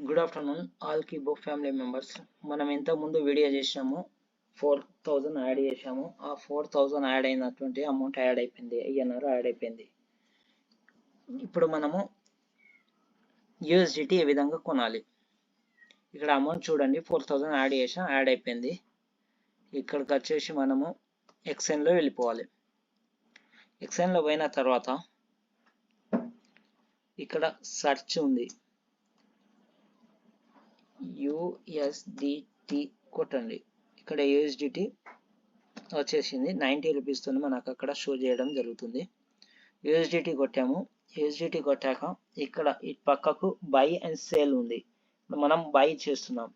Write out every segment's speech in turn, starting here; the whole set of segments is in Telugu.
గుడ్ ఆఫ్టర్నూన్ ఆల్ కీబో ఫ్యామిలీ మెంబర్స్. మనం ఇంతకుముందు వీడియో చేసాము, 4000 యాడ్ చేసాము. ఆ 4000 యాడ్ అయినటువంటి అమౌంట్ యాడ్ అయిపోయింది, INR యాడ్ అయిపోయింది. ఇప్పుడు మనము USDT ఏ విధంగా కొనాలి? ఇక్కడ అమౌంట్ చూడండి, 4000 యాడ్ చేసాం, యాడ్ అయిపోయింది. ఇక్కడికి వచ్చేసి మనము ఎక్స్ఎన్లో వెళ్ళిపోవాలి. ఎక్స్ఎన్లో పోయిన తర్వాత ఇక్కడ సెర్చ్ ఉంది, USDT కొట్టండి. ఇక్కడ USDT వచ్చేసింది, 90 రూపీస్తో మనకు అక్కడ షో చేయడం జరుగుతుంది. USDT కొట్టాము. USDT కొట్టాక ఇక్కడ ఈ పక్కకు బై అండ్ సేల్ ఉంది. మనం బై చేస్తున్నాం,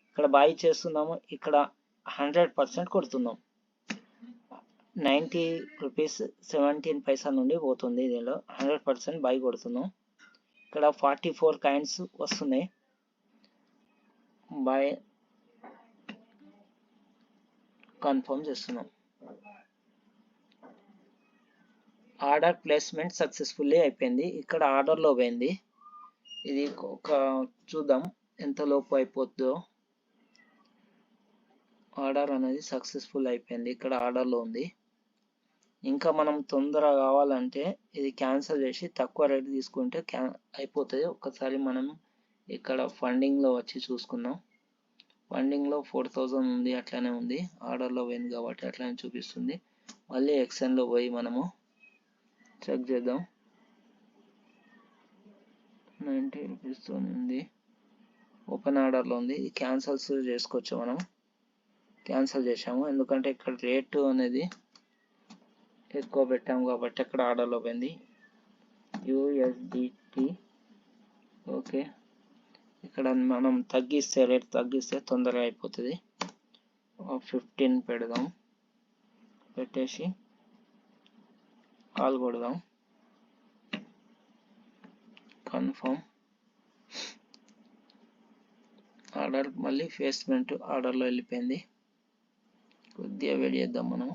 ఇక్కడ బై చేస్తున్నాము. ఇక్కడ 100% కొడుతున్నాం. 90 రూపీస్ 17 పైసా నుండి పోతుంది. దీనిలో 100% బై కొడుతున్నాం. ఇక్కడ 44 కాయిన్స్ వస్తున్నాయి. బై కన్ఫర్మ్ చేస్తున్నాం. ఆర్డర్ ప్లేస్మెంట్ సక్సెస్ఫుల్లీ అయిపోయింది. ఇక్కడ ఆర్డర్లో పోయింది. ఇది ఒక చూద్దాం ఎంత లోపు అయిపోతుందో. ఆర్డర్ అనేది సక్సెస్ఫుల్ అయిపోయింది, ఇక్కడ ఆర్డర్లో ఉంది. ఇంకా మనం తొందరగా కావాలంటే ఇది క్యాన్సిల్ చేసి తక్కువ రేట్ తీసుకుంటే అయిపోతుంది. ఒకసారి మనం ఇక్కడ ఫండింగ్లో వచ్చి చూసుకుందాం. ఫండింగ్లో 4000 ఉంది, అట్లానే ఉంది. ఆర్డర్లో పోయింది కాబట్టి అట్లానే చూపిస్తుంది. మళ్ళీ ఎక్స్ఎన్లో పోయి మనము చెక్ చేద్దాం. 90 రూపీస్తో ఉంది, ఓపెన్ ఆర్డర్లో ఉంది. ఇది క్యాన్సల్స్ చేసుకోవచ్చు. మనం క్యాన్సిల్ చేసాము, ఎందుకంటే ఇక్కడ రేటు అనేది ఎక్కువ పెట్టాము కాబట్టి అక్కడ ఆర్డర్లో పోయింది. USDT okay. ఇక్కడ మనం తగ్గిస్తే రేట్ తగ్గిస్తే తొందరగా అయిపోతుంది. 15 పెడదాం, పెట్టేసి కాల్ కొడదాం, కన్ఫర్మ్. ఆర్డర్ మళ్ళీ ప్లేస్మెంట్ ఆర్డర్లో వెళ్ళిపోయింది. కొద్దిగా వెయిట్ చేద్దాం మనం.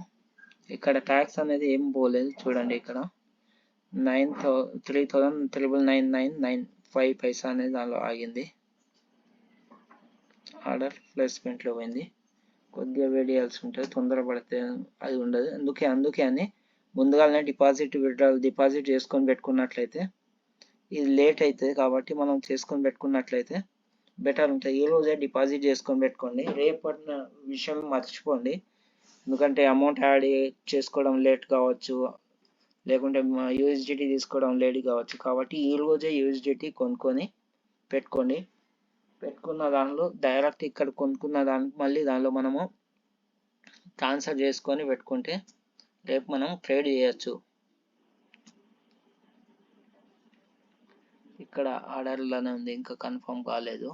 ఇక్కడ ట్యాక్స్ అనేది ఏం పోలేదు చూడండి. ఇక్కడ 3,999.95 పైసా అనేది దానిలో ఆగింది. ఆర్డర్ ప్లేస్మెంట్లో పోయింది. కొద్దిగా వెయిట్ చేయాల్సి ఉంటుంది, తొందరపడితే అది ఉండదు. అందుకే అని ముందుగానే డిపాజిట్ చేసుకొని పెట్టుకున్నట్లయితే ఇది లేట్ అవుతుంది. కాబట్టి మనం చేసుకొని పెట్టుకున్నట్లయితే బెటర్ ఉంటుంది. ఈ రోజే డిపాజిట్ చేసుకొని పెట్టుకోండి, రేపటి విషయం మర్చిపోండి. ఎందుకంటే అమౌంట్ యాడ్ చేసుకోవడం లేట్ కావచ్చు, లేకుంటే USDT తీసుకోవడం లేట్ కావచ్చు. కాబట్టి ఈ రోజే USDT కొనుక్కొని పెట్టుకోండి. పెట్టుకున్న దానిలో డైరెక్ట్ ఇక్కడ కొనుక్కున్న దానికి మళ్ళీ దానిలో మనము ట్రాన్స్ఫర్ చేసుకొని పెట్టుకుంటే రేపు మనం ట్రేడ్ చేయొచ్చు. ఇక్కడ ఆర్డర్లోనే ఉంది, ఇంకా కన్ఫర్మ్ కాలేదు.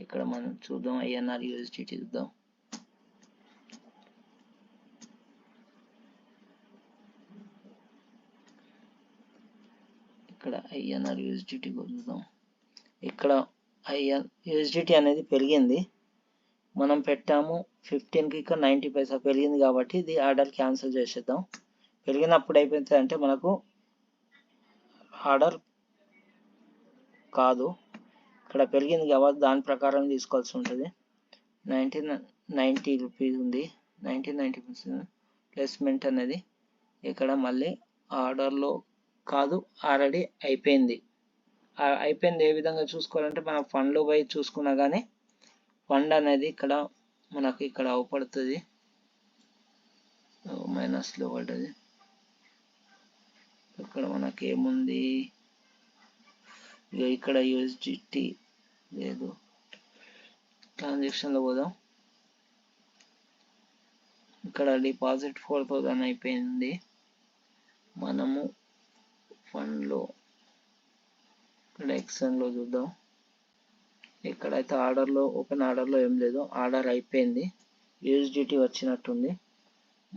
ఇక్కడ మనం చూద్దాం, INR USDT చూద్దాం. ఇక్కడ INR USDT చూద్దాం. ఇక్కడ USDT అనేది పెరిగింది. మనం పెట్టాము 15కి, ఇక్కడ 90 పైసా పెరిగింది కాబట్టి ఇది ఆర్డర్ క్యాన్సిల్ చేసేద్దాం. పెరిగినప్పుడు అయిపోతుంది అంటే మనకు ఆర్డర్ కాదు, ఇక్కడ పెరిగింది కాబట్టి దాని ప్రకారం తీసుకోవాల్సి ఉంటుంది. 90 రూపీస్ ఉంది, 90 ప్లేస్మెంట్ అనేది ఇక్కడ మళ్ళీ ఆర్డర్లో కాదు, ఆల్రెడీ అయిపోయింది. ఏ విధంగా చూసుకోవాలంటే మనం ఫండ్లో పోయి చూసుకున్నా కానీ ఫండ్ అనేది ఇక్కడ మనకు ఇక్కడ అవపడుతుంది, మైనస్లో పడ్డది. ఇక్కడ మనకి ఏముంది, ఇక్కడ USDT లేదు. ట్రాన్సాక్షన్లో పోదాం. ఇక్కడ డిపాజిట్ 4000 అయిపోయింది. మనము ఫండ్లో ఇక్కడ ఎక్స్ఎన్లో చూద్దాం. ఇక్కడైతే ఆర్డర్లో ఓపెన్ ఆర్డర్లో ఏం లేదు, ఆర్డర్ అయిపోయింది. USDT వచ్చినట్టుంది.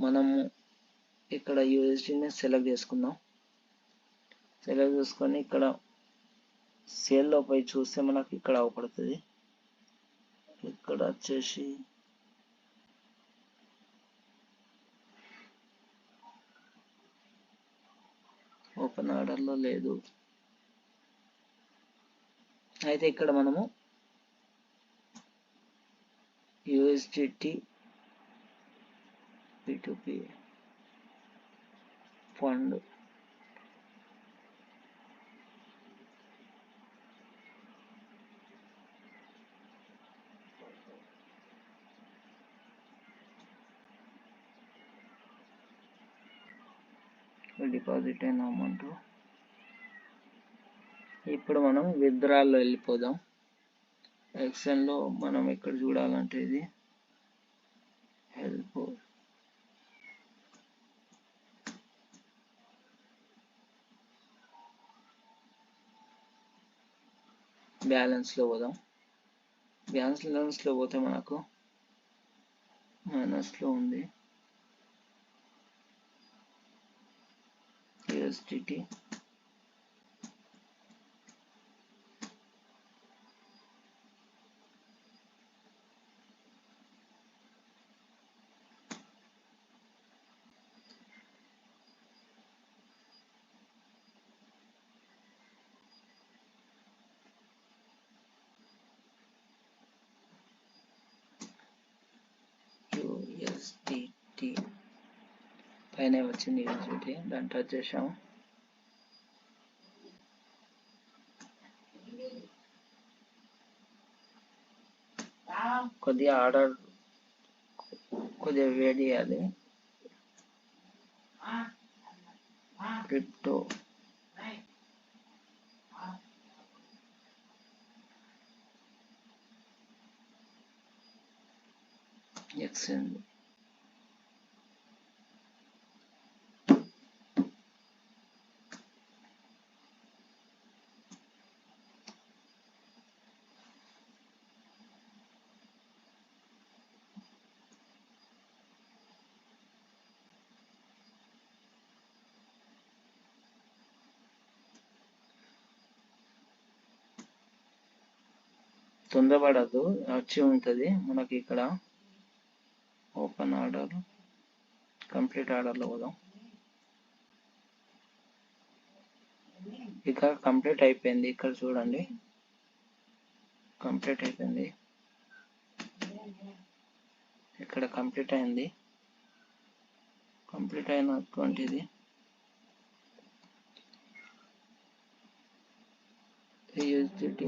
మనము ఇక్కడ USDTని సెలెక్ట్ చేసుకుందాం. సెలెక్ట్ చేసుకొని ఇక్కడ సేల్లో పోయి చూస్తే మనకు ఇక్కడ అవపడుతుంది. ఇక్కడ వచ్చేసి ఓపెన్ ఆర్డర్లో లేదు, అయితే ఇక్కడ మనము USDT P2P ఫండ్ డిపాజిట్ అయిన అమౌంట్. ఇప్పుడు మనం విత్డ్రాల్లో వెళ్ళిపోదాం. ఎక్సెల్లో మనం ఇక్కడ చూడాలంటే ఇది హెల్ప్, బ్యాలెన్స్లో పోదాం. బ్యాలెన్స్లో పోతే మనకు మైనస్లో ఉంది USDT. USDT పైన వచ్చింది USDT, దాన్ని టచ్ చేసాము. కొద్దిగా ఆర్డర్ కొద్దిగా వెయిట్ చేయాలి. క్రిప్టో ఎక్స్చేంజ్ తొందరపడద్దు, వచ్చి ఉంటుంది మనకి. ఇక్కడ ఓపెన్ ఆర్డర్, కంప్లీట్ ఆర్డర్లో పోదాం. ఇక్కడ కంప్లీట్ అయిపోయింది. ఇక్కడ చూడండి కంప్లీట్ అయిపోయింది. ఇక్కడ కంప్లీట్ అయింది. కంప్లీట్ అయినటువంటిది USDT.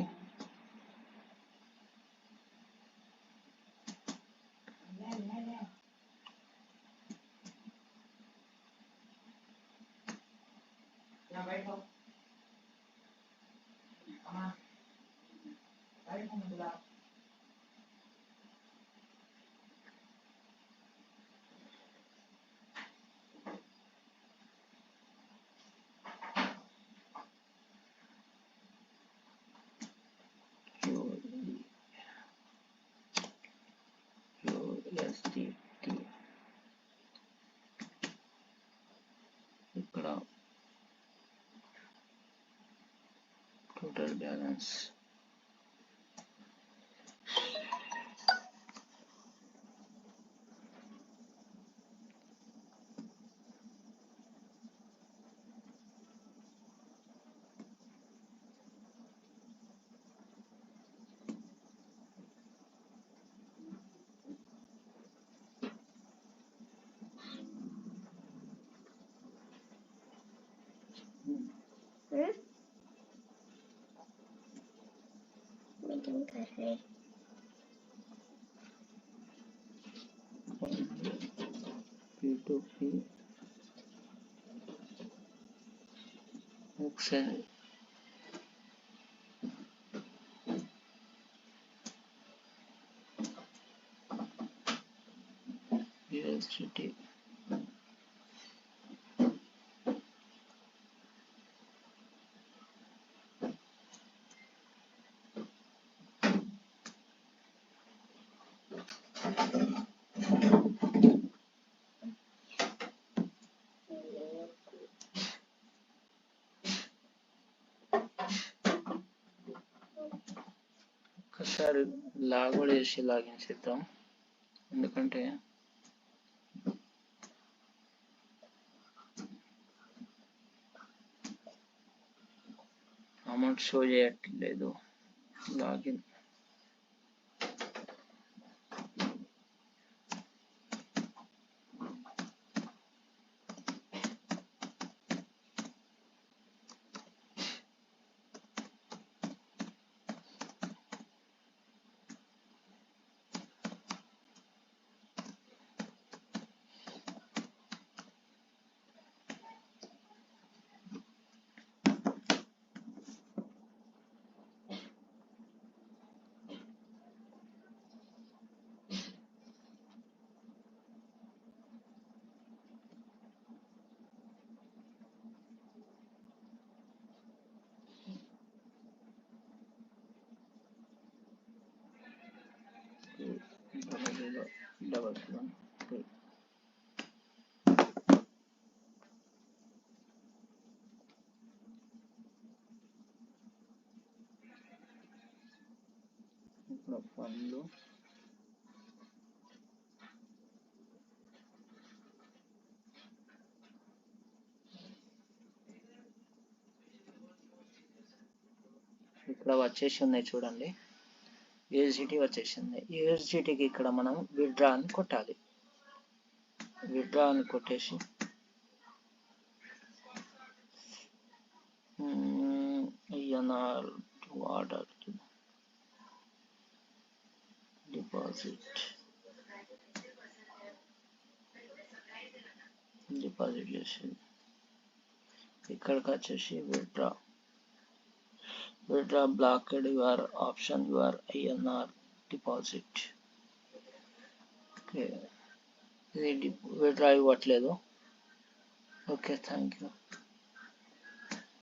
USDT ఇక్కడ total balance P2P Excel USDT. ఒకసారి లాగౌట్ చేసి లాగిన్ చేద్దాం, ఎందుకంటే అమౌంట్ షో చేయట్లేదు. లాగిన్ డబల్ 1 ఇక్కడ ఫండ్లు ఇక్కడ వచ్చేసి ఉన్నాయి చూడండి, యూఎస్డిటీ వచ్చేసింది. యూఎస్డిటీకి ఇక్కడ మనం విత్డ్రా అని కొట్టాలి. విత్డ్రా అని కొట్టేసి INR ఆర్డర్ డిపాజిట్ చేసి ఇక్కడికి వచ్చేసి withdraw blocked your option your INR deposit. Okay, ఇది విత్డ్రా ఇవ్వట్లేదు. Okay, thank you.